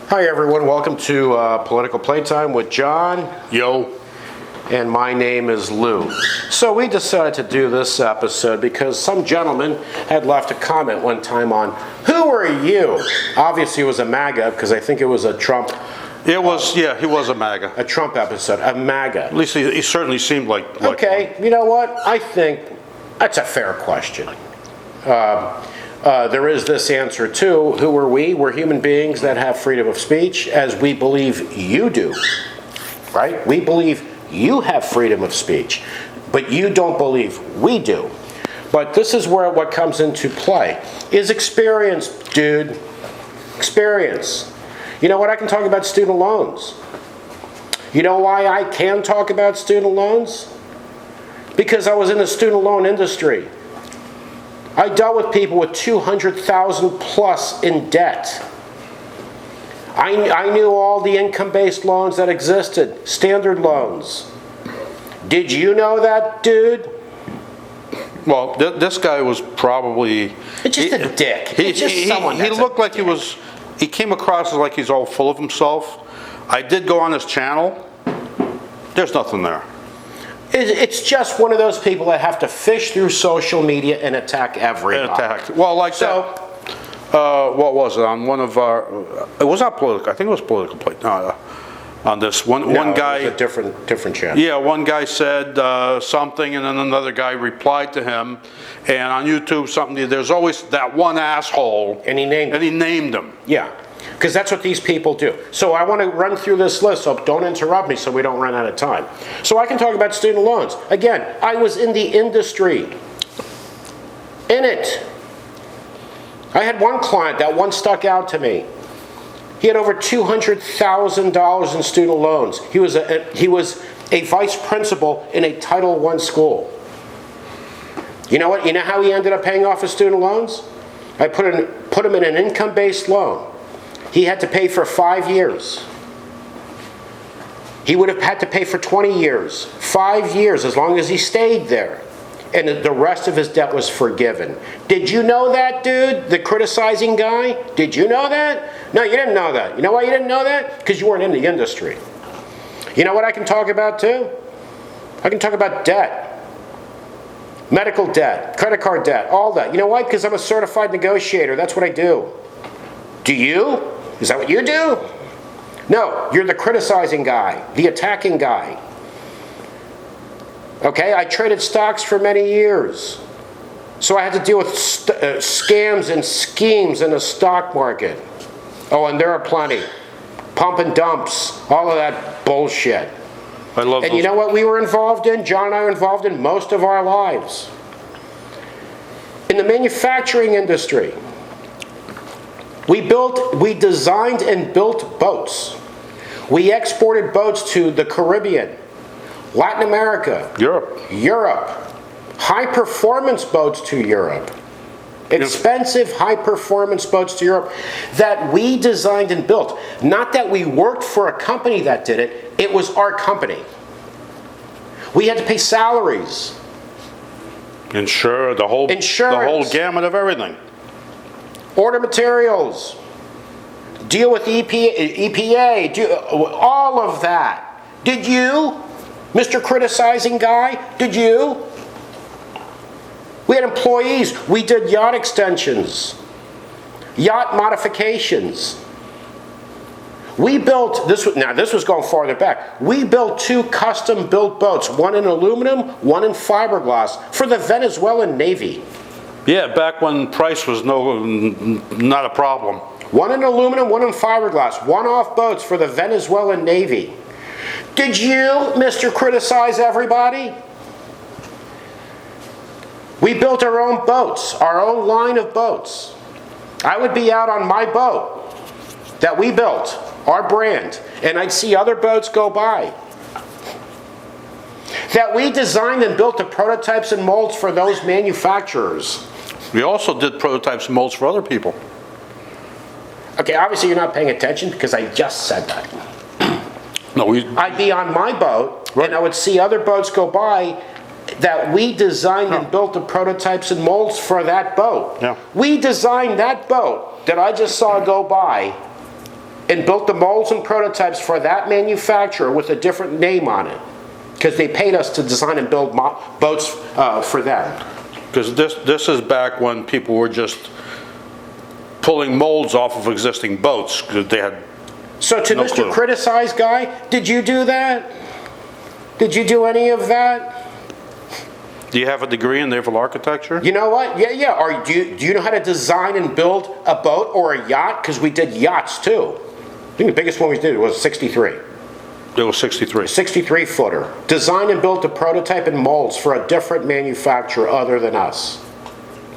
Hi everyone, welcome to Political Playtime with John. Yo. And my name is Lou. So we decided to do this episode because some gentleman had left a comment one time on, who are you? Obviously it was a MAGA, because I think it was a Trump. It was, he was a MAGA. A Trump episode, a MAGA. At least he certainly seemed like okay, you know what? I think that's a fair question. There is this answer too. Who are we? We're human beings that have freedom of speech, as we believe you do, right? We believe you have freedom of speech, but you don't believe we do. But this is where what comes into play is experience, dude. Experience. You know what? I can talk about student loans. You know why I can talk about student loans? Because I was in the student loan industry. I dealt with people with $200,000 plus in debt. I knew all the income-based loans that existed, standard loans. Did you know that, dude? Well, this guy was probably... It's just a dick. It's just someone he looked like dick. He came across as like he's all full of himself. I did go on his channel. There's nothing there. It's just one of those people that have to fish through social media and attack everybody. Well, like so, that. What was it on one of our? It was not political. I think it was political. On this one guy. It was a different channel. Yeah, one guy said something, and then another guy replied to him. And on YouTube, something. There's always that one asshole. And he named him. Yeah. Because that's what these people do. So I want to run through this list, so don't interrupt me so we don't run out of time. So I can talk about student loans. Again, I was in the industry. In it. I had one client, that one stuck out to me. He had over $200,000 in student loans. He was a vice principal in a Title I school. You know what? You know how he ended up paying off his student loans? I put him in an income-based loan. He had to pay for 5 years. He would have had to pay for 20 years. 5 years, as long as he stayed there. And the rest of his debt was forgiven. Did you know that, dude? The criticizing guy? Did you know that? No, you didn't know that. You know why you didn't know that? Because you weren't in the industry. You know what I can talk about too? I can talk about debt. Medical debt, credit card debt, all that. You know why? Because I'm a certified negotiator. That's what I do. Do you? Is that what you do? No, you're the criticizing guy, the attacking guy. Okay, I traded stocks for many years. So I had to deal with scams and schemes in the stock market. Oh, and there are plenty. Pump and dumps, all of that bullshit. I love those. And you know what we were involved in? John and I were involved in most of our lives. In the manufacturing industry, we designed and built boats. We exported boats to the Caribbean, Latin America, Europe. High-performance boats to Europe. Expensive high-performance boats to Europe that we designed and built. Not that we worked for a company that did it. It was our company. We had to pay salaries. Insurance. The whole gamut of everything. Order materials, deal with EPA, all of that. Did you, Mr. Criticizing Guy, did you? We had employees. We did yacht extensions, yacht modifications. We built, this was going farther back, we built 2 custom-built boats, one in aluminum, one in fiberglass, for the Venezuelan Navy. Yeah, back when price was not a problem. One in aluminum, one in fiberglass. One-off boats for the Venezuelan Navy. Did you, Mr. Criticize Everybody? We built our own boats, our own line of boats. I would be out on my boat that we built, our brand, and I'd see other boats go by. That we designed and built the prototypes and molds for those manufacturers. We also did prototypes and molds for other people. Okay, obviously you're not paying attention because I just said that. No, I'd be on my boat, right, and I would see other boats go by that we designed and built the prototypes and molds for that boat. Yeah. We designed that boat that I just saw go by and built the molds and prototypes for that manufacturer with a different name on it. Because they paid us to design and build boats for them. Because this is back when people were just pulling molds off of existing boats because they had So to no Mr. clue. Criticize guy, did you do that? Did you do any of that? Do you have a degree in naval architecture? You know what? Yeah. Or do you know how to design and build a boat or a yacht? Because we did yachts too. I think the biggest one we did was 63. It was 63. 63 footer. Designed and built a prototype and molds for a different manufacturer other than us.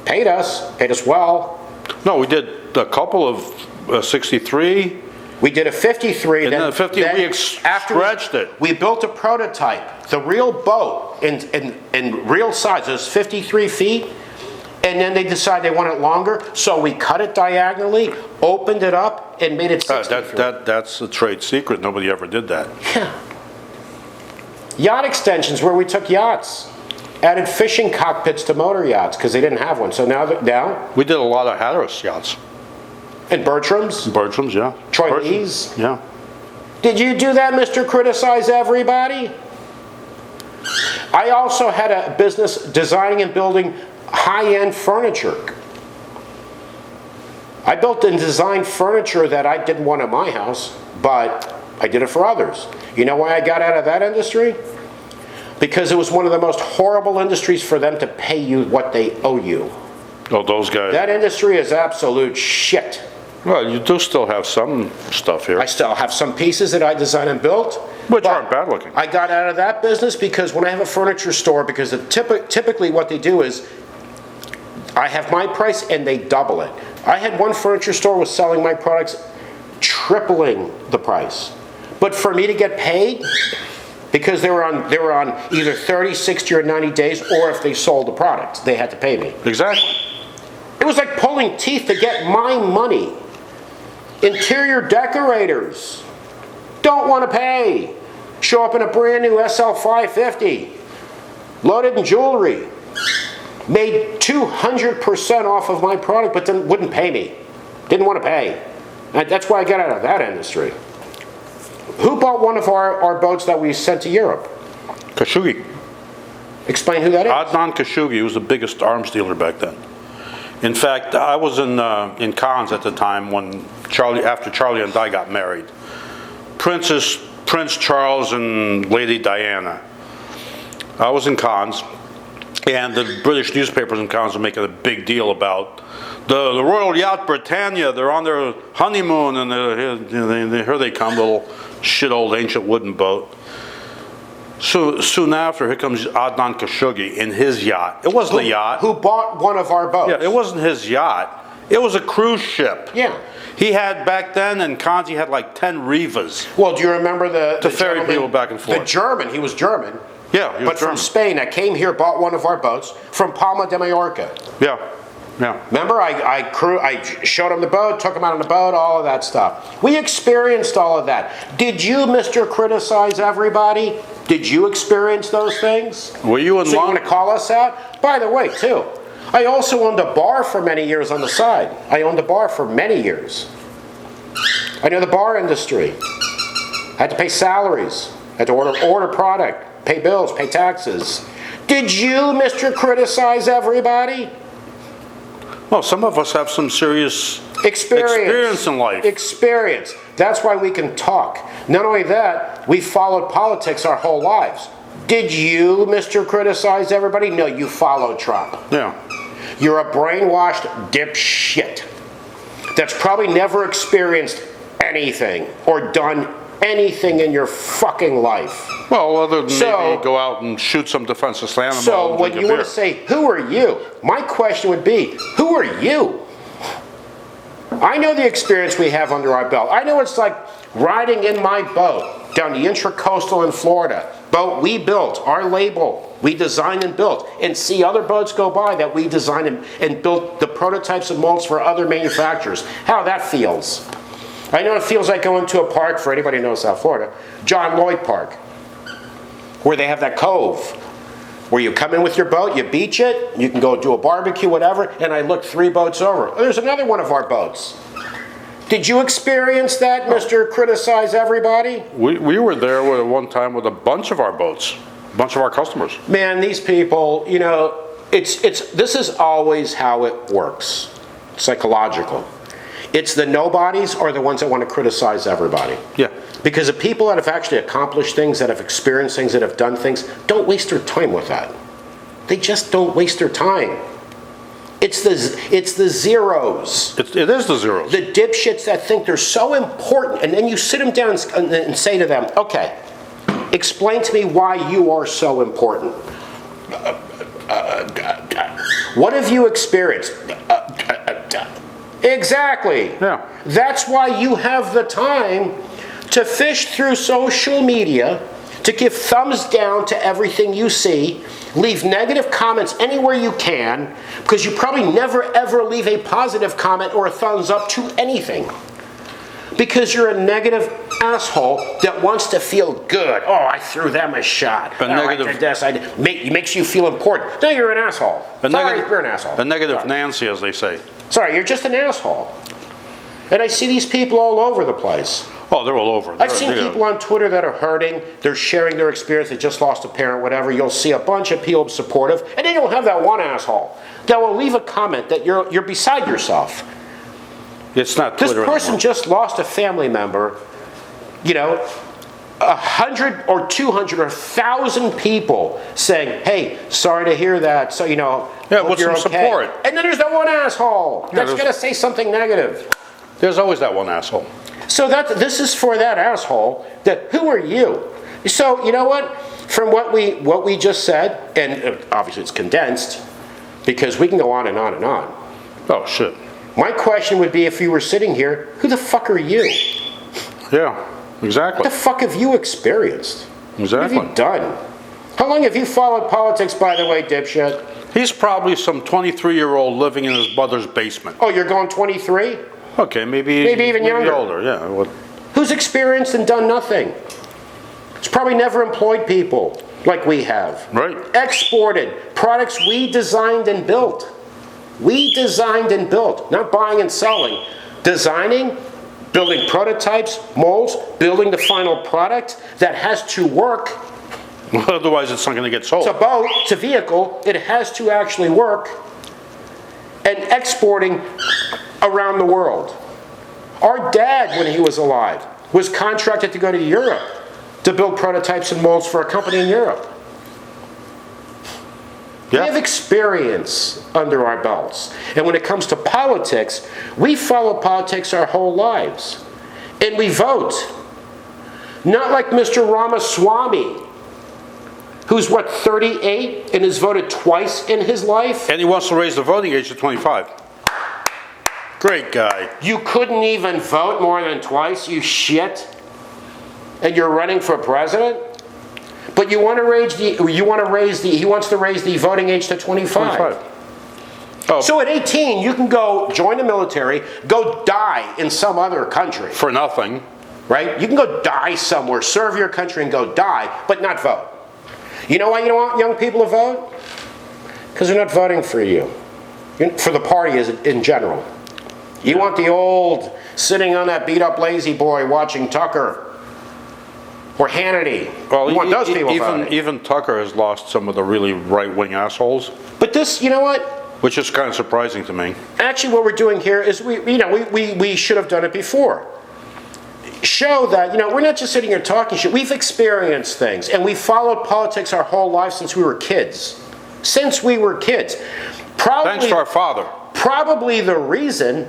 Paid us well. No, we did a couple of 63. We did a 53. And then the 50, we after stretched it. We built a prototype, the real boat in real size. It was 53 feet. And then they decided they want it longer, so we cut it diagonally, opened it up, and made it 63. That's a trade secret. Nobody ever did that. Yeah. Yacht extensions, where we took yachts, added fishing cockpits to motor yachts because they didn't have one. So now, We did a lot of Hatteras yachts. and Bertram's, Bertram's, yeah. Troy Bertram, Lee's. yeah. Did you do that, Mr. Criticize Everybody? I also had a business designing and building high-end furniture. I built and designed furniture that I didn't want in my house, but I did it for others. You know why I got out of that industry? Because it was one of the most horrible industries for them to pay you what they owe you. Oh, those guys. That industry is absolute shit. Well, you do still have some stuff here. I still have some pieces that I designed and built. Which but aren't bad looking. I got out of that business because when I have a furniture store, because typically what they do is I have my price and they double it. I had one furniture store was selling my products tripling the price. But for me to get paid, because they were on either 30, 60, or 90 days, or if they sold the product, they had to pay me. Exactly. It was like pulling teeth to get my money. Interior decorators don't want to pay. Show up in a brand new SL 550, loaded in jewelry. Made 200% off of my product, but then wouldn't pay me. Didn't want to pay. And that's why I got out of that industry. Who bought one of our boats that we sent to Europe? Khashoggi. Explain who that is. Adnan Khashoggi was the biggest arms dealer back then. In fact, I was in Cannes at the time when after Charlie and Di got married. Prince Charles and Lady Diana. I was in Cannes, and the British newspapers in Cannes were making a big deal about the Royal Yacht Britannia. They're on their honeymoon, and here they come, little shit old ancient wooden boat. So soon after, here comes Adnan Khashoggi in his yacht. It wasn't a yacht. Who bought one of our boats? Yeah, it wasn't his yacht. It was a cruise ship. Yeah. He had back then in Cannes, he had like 10 Rivas. Well, do you remember the ferry gentleman- people back and forth. The German, he was German. Yeah, he was But German. from Spain, that came here, bought one of our boats from Palma de Mallorca. Yeah, yeah. Remember, I showed him the boat, took him out on the boat, all of that stuff. We experienced all of that. Did you, Mr. Criticize Everybody? Did you experience those things? Were you in So you Long? want to call us out? By the way, too, I also owned a bar for many years on the side. I owned a bar for many years. I know the bar industry. I had to pay salaries. I had to order product, pay bills, pay taxes. Did you, Mr. Criticize Everybody? Well, some of us have some serious experience in life. Experience. That's why we can talk. Not only that, we followed politics our whole lives. Did you, Mr. Criticize Everybody? No, you followed Trump. Yeah. You're a brainwashed dipshit that's probably never experienced anything or done anything in your fucking life. Well, other than maybe go out and shoot some defenseless animal. So and when drink you a want beer. to say, who are you? My question would be, who are you? I know the experience we have under our belt. I know it's like riding in my boat down the intracoastal in Florida. Boat we built, our label, we designed and built, and see other boats go by that we designed and built the prototypes and molds for other manufacturers. How that feels. I know it feels like going to a park, for anybody who knows South Florida, John Lloyd Park, where they have that cove, where you come in with your boat, you beach it, you can go do a barbecue, whatever, and I looked 3 boats over. There's another one of our boats. Did you experience that, Mr. Criticize Everybody? We were there at one time with a bunch of our boats, a bunch of our customers. Man, these people, this is always how it works. Psychological. It's the nobodies are the ones that want to criticize everybody. Yeah. Because the people that have actually accomplished things, that have experienced things, that have done things, don't waste their time with that. They just don't waste their time. It's the zeros. It is the zeros. The dipshits that think they're so important, and then you sit them down and say to them, okay, explain to me why you are so important. What have you experienced? Exactly. Yeah. That's why you have the time to fish through social media, to give thumbs down to everything you see, leave negative comments anywhere you can, because you probably never ever leave a positive comment or a thumbs up to anything. Because you're a negative asshole that wants to feel good. Oh, I threw them a shot. I did this. It makes you feel important. No, you're an asshole. You're an asshole. A negative Nancy, as they say. Sorry, you're just an asshole. And I see these people all over the place. Oh, they're all over. I've seen people on Twitter that are hurting. They're sharing their experience. They just lost a parent, whatever. You'll see a bunch of people supportive. And then you'll have that one asshole that will leave a comment that you're beside yourself. It's not Twitter This person anymore. just lost a family member. 100 or 200 or 1,000 people saying, hey, sorry to hear that. So, Yeah, hope with you're some okay. support. And then there's that one asshole that's going to say something negative. There's always that one asshole. So this is for that asshole. That who are you? So you know what? From what we just said, and obviously it's condensed, because we can go on and on and on. Oh, shit. My question would be, if you were sitting here, who the fuck are you? Yeah, exactly. What the fuck have you experienced? Exactly. What have you done? How long have you followed politics, by the way, dipshit? He's probably some 23-year-old living in his mother's basement. Oh, you're going 23? Okay, maybe even younger. Older, yeah. Who's experienced and done nothing? It's probably never employed people like we have. Right. Exported products we designed and built. We designed and built, not buying and selling. Designing, building prototypes, molds, building the final product that has to work. Otherwise, it's not going to get sold. It's a boat, it's a vehicle, it has to actually work. And exporting around the world. Our dad, when he was alive, was contracted to go to Europe to build prototypes and molds for a company in Europe. Yeah. We have experience under our belts. And when it comes to politics, we follow politics our whole lives. And we vote. Not like Mr. Ramaswamy, who's 38 and has voted twice in his life. And he wants to raise the voting age to 25. Great guy. You couldn't even vote more than twice, you shit. And you're running for president? But he wants to raise the voting age to 25. Oh, So at 18, you can go join the military, go die in some other country, for nothing. right? You can go die somewhere, serve your country and go die, but not vote. You know why you don't want young people to vote? Because they're not voting for you. For the party in general. You want the old, sitting on that beat-up lazy boy watching Tucker or Hannity. Well, You want those people voting. even Tucker has lost some of the really right-wing assholes, But this, you know what? which is kind of surprising to me. Actually, what we're doing here is we should have done it before. Show that, we're not just sitting here talking shit. We've experienced things, and we've followed politics our whole lives since we were kids. Since we were kids. Thanks to our father. Probably the reason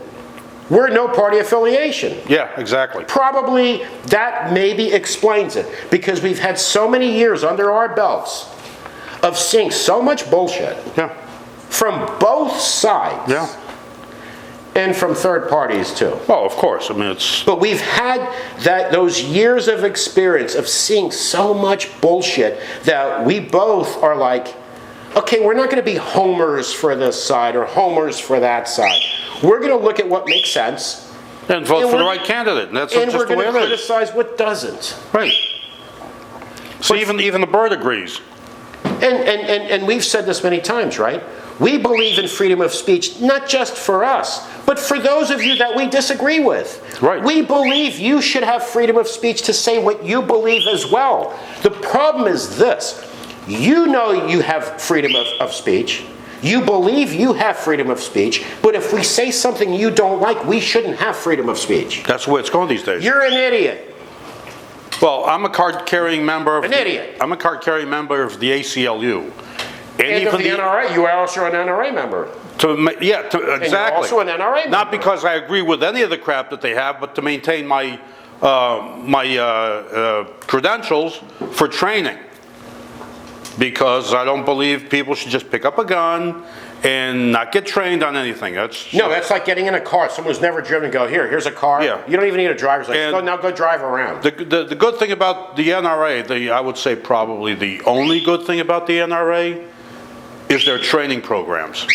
we're no party affiliation. Yeah, exactly. Probably that maybe explains it. Because we've had so many years under our belts of seeing so much bullshit Yeah. from both sides. Yeah. And from third parties too. Oh, of course. I mean, it's... But we've had those years of experience of seeing so much bullshit that we both are like, okay, we're not going to be homers for this side or homers for that side. We're going to look at what makes sense. And vote for the right candidate. And that's And just we're the way going to it is. criticize what doesn't. Right. So even the bird agrees. And we've said this many times, right? We believe in freedom of speech, not just for us, but for those of you that we disagree with. Right. We believe you should have freedom of speech to say what you believe as well. The problem is this. You know you have freedom of speech. You believe you have freedom of speech, but if we say something you don't like, we shouldn't have freedom of speech. That's the way it's going these days. You're an idiot. Well, I'm a card-carrying member of... An idiot. I'm a card-carrying member of the ACLU. And of the NRA. You are also an NRA member. Exactly. And you're also an NRA member. Not because I agree with any of the crap that they have, but to maintain my credentials for training. Because I don't believe people should just pick up a gun and not get trained on anything. No, that's like getting in a car. Someone who's never driven, go, here's a car. Yeah. You don't even need a driver's license. Now go drive around. The good thing about the NRA, I would say probably the only good thing about the NRA is their training programs.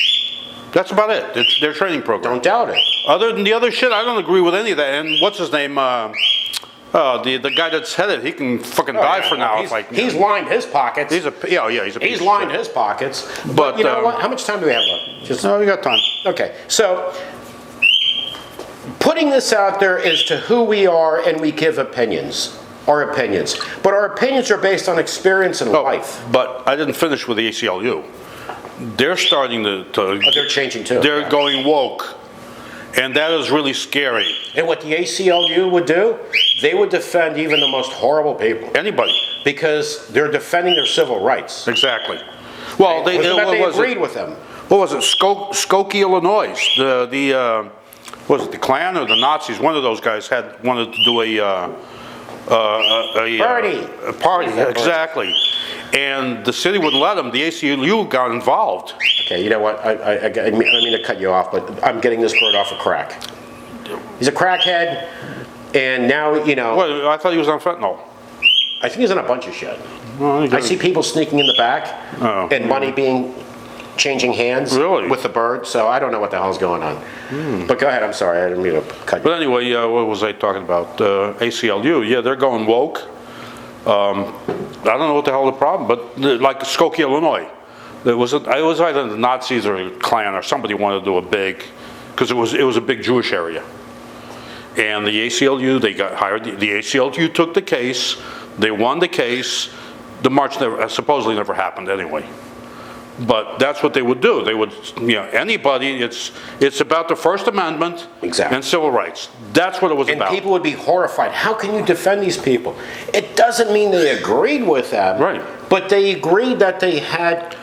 That's about it. It's their training program. Don't doubt it. Other than the other shit, I don't agree with any of that. And what's his name? The guy that's headed, he can fucking die for now. He's lined his pockets. He's a piece He's of lined shit. his pockets. But you know what? How much time do we have left? No, we got time. Okay, so putting this out there is to who we are, and we give opinions. Our opinions. But our opinions are based on experience in life. But I didn't finish with the ACLU. They're starting to they're changing too. They're going woke. And that is really scary. And what the ACLU would do, they would defend even the most horrible people. Anybody. Because they're defending their civil rights. Exactly. Well, they agreed with them. What was it? Skokie, Illinois. Was it the Klan or the Nazis? One of those guys wanted to do a party. Exactly. And the city wouldn't let them. The ACLU got involved. Okay, you know what? I didn't mean to cut you off, but I'm getting this bird off a crack. He's a crackhead, and now, you know... Well, I thought he was on fentanyl. I think he's on a bunch of shit. Well, I see people sneaking in the back, and money changing hands with the bird, so I don't know what the hell's going on. But go ahead, I'm sorry, I didn't mean to cut you. But anyway, what was I talking about? ACLU, yeah, they're going woke. I don't know what the hell the problem, but like Skokie, Illinois, it was either the Nazis or the Klan or somebody wanted to do a big, because it was a big Jewish area, and the ACLU, they got hired. The ACLU took the case, they won the case. The march supposedly never happened anyway. But that's what they would do. They would, anybody. It's about the First Amendment and civil rights. That's what it was about. And people would be horrified. How can you defend these people? It doesn't mean they agreed with them, right? But they agreed that they had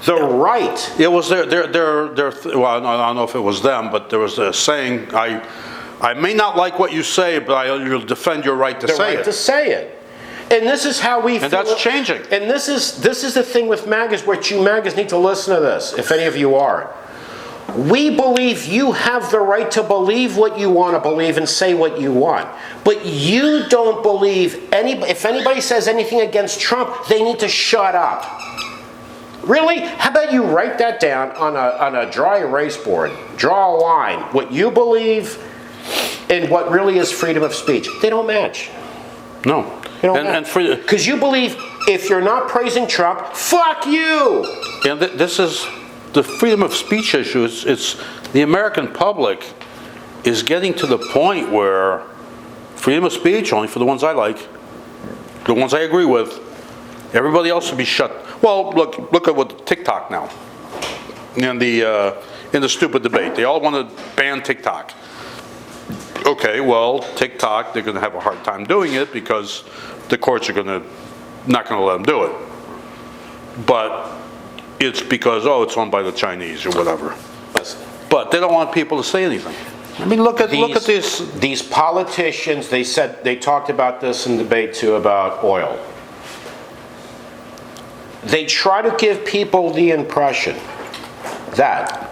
the right. It was their. Well, I don't know if it was them, but there was a saying. I may not like what you say, but I'll defend your right to say it. The right to say it. And this is how we feel. And that's changing. And this is the thing with MAGAs, which you MAGAs need to listen to this, if any of you are. We believe you have the right to believe what you want to believe and say what you want. But you don't believe if anybody says anything against Trump, they need to shut up. Really? How about you write that down on a dry erase board? Draw a line. What you believe and what really is freedom of speech. They don't match. No. Because you believe if you're not praising Trump, fuck you. And this is the freedom of speech issue. It's the American public is getting to the point where freedom of speech only for the ones I like, the ones I agree with. Everybody else should be shut. Well, look at what TikTok now. In the stupid debate, they all want to ban TikTok. Okay, well, TikTok, they're going to have a hard time doing it because the courts are not going to let them do it. But it's because, it's owned by the Chinese or whatever. But they don't want people to say anything. I mean, look at this. These politicians, they talked about this in debate too, about oil. They try to give people the impression that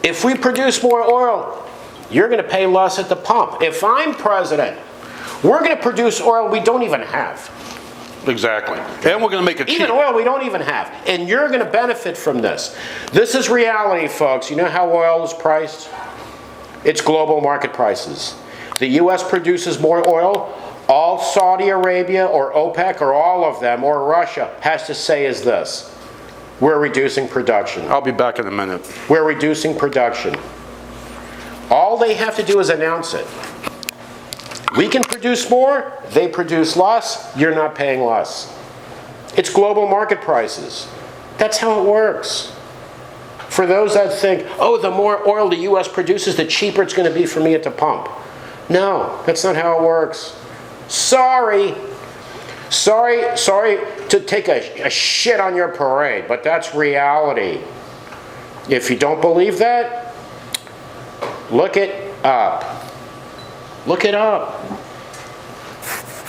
if we produce more oil, you're going to pay less at the pump. If I'm president, we're going to produce oil we don't even have. Exactly. And we're going to make it cheap. Even oil we don't even have. And you're going to benefit from this. This is reality, folks. You know how oil is priced? It's global market prices. The U.S. produces more oil. All Saudi Arabia or OPEC or all of them or Russia has to say is this: we're reducing production. I'll be back in a minute. We're reducing production. All they have to do is announce it. We can produce more, they produce less, you're not paying less. It's global market prices. That's how it works. For those that think, oh, the more oil the U.S. produces, the cheaper it's going to be for me at the pump. No, that's not how it works. Sorry to take a shit on your parade, but that's reality. If you don't believe that, look it up. Look it up.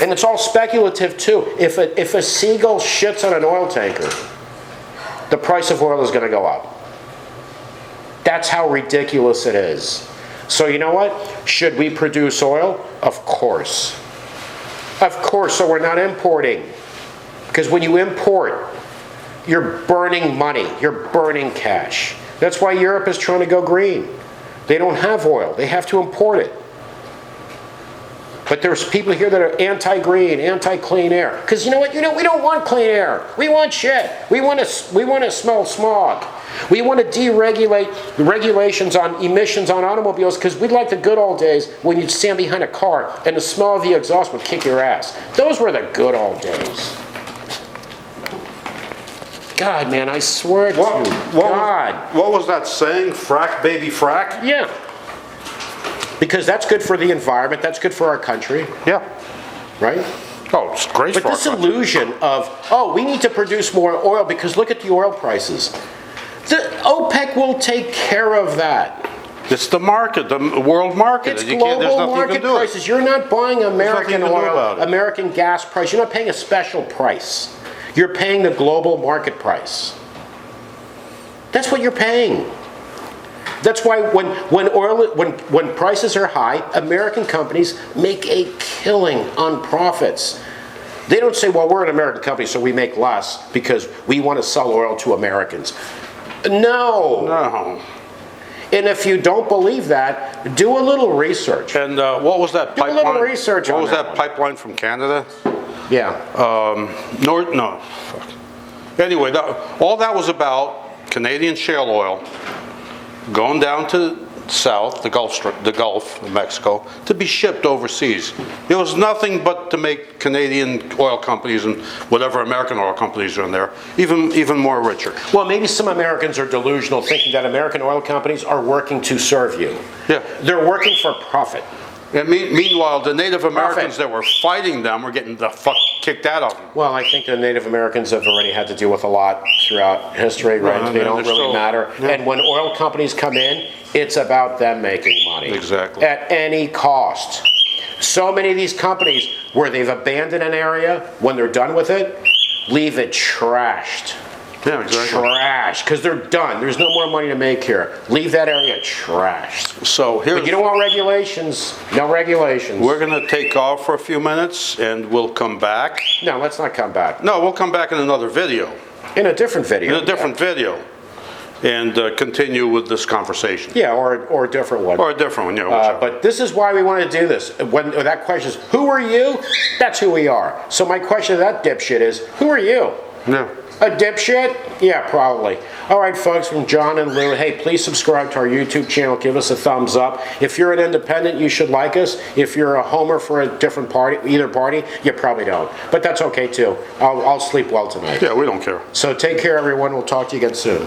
And it's all speculative too. If a seagull shits on an oil tanker, the price of oil is going to go up. That's how ridiculous it is. So you know what? Should we produce oil? Of course. Of course, so we're not importing. Because when you import, you're burning money, you're burning cash. That's why Europe is trying to go green. They don't have oil, they have to import it. But there's people here that are anti-green, anti-clean air. Because you know what? We don't want clean air. We want shit. We want to smell smog. We want to deregulate the regulations on emissions on automobiles because we'd like the good old days when you'd stand behind a car and the smell of the exhaust would kick your ass. Those were the good old days. God, man, I swear to God. What was that saying? Frack, baby, frack? Yeah. Because that's good for the environment. That's good for our country. Yeah. Right? Oh, it's great for our country. But this illusion of, oh, we need to produce more oil because look at the oil prices. The OPEC will take care of that. It's the market, the world market. It's global market prices. You're not buying American oil, American gas price. You're not paying a special price. You're paying the global market price. That's what you're paying. That's why when prices are high, American companies make a killing on profits. They don't say, well, we're an American company, so we make less because we want to sell oil to Americans. No. And if you don't believe that, do a little research. And what was that pipeline? Do a little research on What was that one. pipeline from Canada? Yeah. Anyway, all that was about Canadian shale oil going down to south, the Gulf of Mexico, to be shipped overseas. It was nothing but to make Canadian oil companies and whatever American oil companies are in there even more richer. Well, maybe some Americans are delusional, thinking that American oil companies are working to serve you. Yeah. They're working for profit. And meanwhile, the Native Americans that were fighting them were getting the fuck kicked out of them. Well, I think the Native Americans have already had to deal with a lot throughout history, right? They don't really matter. Yeah. And when oil companies come in, it's about them making money. Exactly. At any cost. So many of these companies, where they've abandoned an area, when they're done with it, leave it trashed. Yeah, exactly. Trash, because they're done. There's no more money to make here. Leave that area trashed. So here's. But you don't want regulations. No regulations. We're going to take off for a few minutes, and we'll come back. No, let's not come back. No, we'll come back in another video. In a different video. In a different video, and continue with this conversation. Yeah, or a different one. Or a different one, yeah. But this is why we want to do this. When that question is, who are you? That's who we are. So my question to that dipshit is, who are you? Yeah. A dipshit? Yeah, probably. All right, folks, from John and Lou, hey, please subscribe to our YouTube channel. Give us a thumbs up. If you're an independent, you should like us. If you're a homer for a different party, either party, you probably don't. But that's okay, too. I'll sleep well tonight. Yeah, we don't care. So take care, everyone. We'll talk to you again soon.